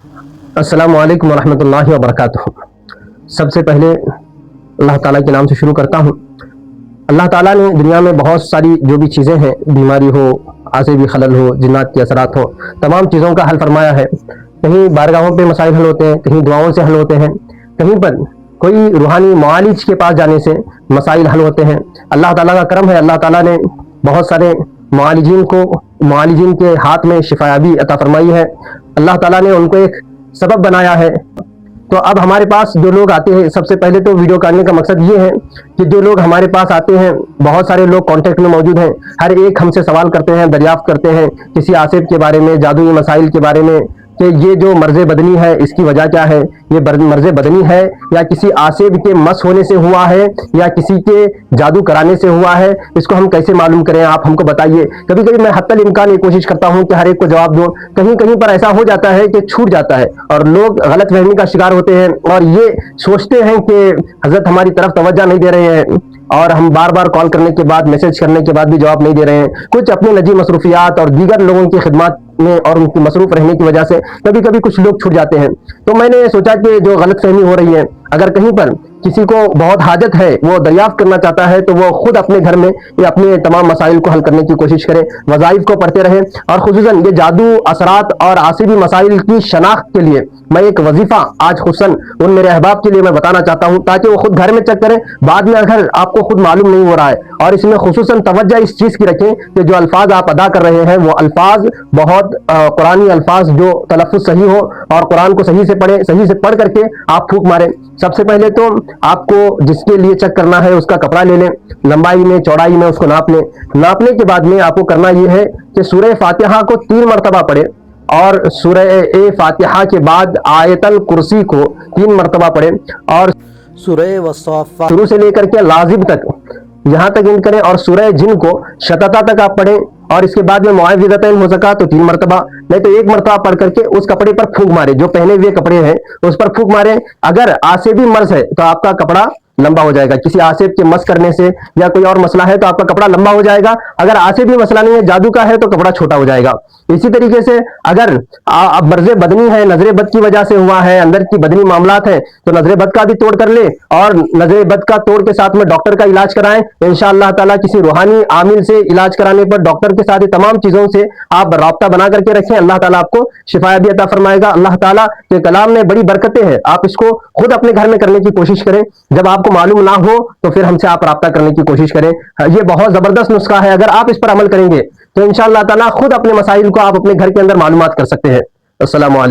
अस्सलामु अलैकुम वरहमतुल्लाहि वबरकातुहू। सबसे पहले अल्लाह ताला के नाम से शुरू करता हूँ। अल्लाह ताला ने दुनिया में बहुत सारी जो भी चीज़ें हैं, बीमारी हो, आसिबी खलल हो, जिन्नात के असरात हो, तमाम चीज़ों का हल फरमाया है। कहीं बारगाहों पे मसाइल हल होते हैं, कहीं दुआओं से हल होते हैं, कहीं पर कोई रूहानी मुआलिज के पास जाने से मसाइल हल होते हैं। अल्लाह ताला का करम है, अल्लाह ताला ने बहुत सारे मुआलिजीन के हाथ में शिफायाबी अता फरमाई है। अल्लाह ताला ने उनको एक सबब बनाया है। तो अब हमारे पास जो लोग आते हैं, सबसे पहले तो वीडियो करने का मकसद ये है कि जो लोग हमारे पास आते हैं, बहुत सारे लोग कांटेक्ट में मौजूद हैं, हर एक हमसे सवाल करते हैं, दरियाफ्त करते हैं किसी आसिफ के बारे में, जादुई मसाइल के बारे में कि ये जो मर्ज़ बदनी है इसकी वजह क्या है, ये मर्ज़ बदनी है या किसी आसिफ के मस होने से हुआ है या किसी के जादू कराने से हुआ है, इसको हम कैसे मालूम करें, आप हमको बताइए। कभी कभी मैं हत्तल इम्कान ये कोशिश करता हूँ कि हर एक को जवाब दूँ, कहीं कहीं पर ऐसा हो जाता है कि छूट जाता है और लोग गलत फहमी का शिकार होते हैं और ये सोचते हैं कि हजरत हमारी तरफ तवज्जो नहीं दे रहे हैं और हम बार बार कॉल करने के बाद, मैसेज करने के बाद भी जवाब नहीं दे रहे हैं। कुछ अपने निजी मसरूफियात और दीगर लोगों की खिदमत में और उनकी मसरूफ रहने की वजह से कभी कभी कुछ लोग छूट जाते हैं। तो मैंने सोचा कि जो गलत फहमी हो रही है, अगर कहीं पर किसी को बहुत हाजत है, वो दरियाफ्त करना चाहता है, तो वो खुद अपने घर में या अपने तमाम मसाइल को हल करने की कोशिश करे, वज़ाइफ को पढ़ते रहे। और खुसूसन ये जादू असरात और आसिबी मसाइल की शनाख्त के लिए मैं एक वजीफा आज खुसूसन उन मेरे अहबाब के लिए मैं बताना चाहता हूँ, ताकि वो खुद घर में चेक करें। बाद में अगर आपको खुद मालूम नहीं हो रहा है, और इसमें खुसूसन तवज्जो इस चीज़ की रखें कि जो अल्फाज आप अदा कर रहे हैं वो अल्फाज बहुत कुरानी अल्फाज जो तलफ़्फ़ुज़ सही हो और कुरान को सही से पढ़े, सही से पढ़ करके आप फूंक मारें। सबसे पहले तो आपको जिसके लिए चेक करना है उसका कपड़ा ले लें, लंबाई में चौड़ाई में उसको नाप लें। नापने के बाद में आपको करना यह है कि सूरह फातिहा को 3 मरतबा पढ़े और सूरह फातिहा के बाद आयतल कुर्सी को 3 मरतबा पढ़े और सूरह वस्साफ़ात शुरू से लेकर के लाजिम तक यहाँ तक इन करें और सूरह जिन को शतता तक आप पढ़ें और इसके बाद में मुआविज़तैन हो सका तो 3 मरतबा, नहीं तो 1 मरतबा पढ़ करके उस कपड़े पर फूंक मारे, जो पहने हुए कपड़े हैं उस पर फूंक मारे। अगर आसिबी मर्ज है तो आपका कपड़ा लंबा हो जाएगा, किसी आसिफ के मस करने से या कोई और मसला है तो आपका कपड़ा लंबा हो जाएगा। अगर आसिबी मसला नहीं है, जादू का है, तो कपड़ा छोटा हो जाएगा। इसी तरीके से अगर मर्ज़ बदनी है, नजर बद की वजह से हुआ है, अंदर की बदनी मामलात है, तो नजर बद का भी तोड़ कर ले और नजर बद का तोड़ के साथ में डॉक्टर का इलाज कराएं। इंशाअल्लाह ताला किसी रूहानी आमिल से इलाज कराने पर डॉक्टर के साथ तमाम चीजों से आप राब्ता बना करके रखें, अल्लाह ताला आपको शिफा भी अता फरमाएगा। अल्लाह ताला के कलाम में बड़ी बरकतें हैं, आप इसको खुद अपने घर में करने की कोशिश करें। जब आपको मालूम ना हो तो फिर हमसे आप राब्ता करने की कोशिश करें। ये बहुत जबरदस्त नुस्खा है, अगर आप इस पर अमल करेंगे तो इंशाअल्लाह ताला खुद अपने मसाइल को आप अपने घर के अंदर मालूमात कर सकते हैं। अस्सलामु अलैकुम।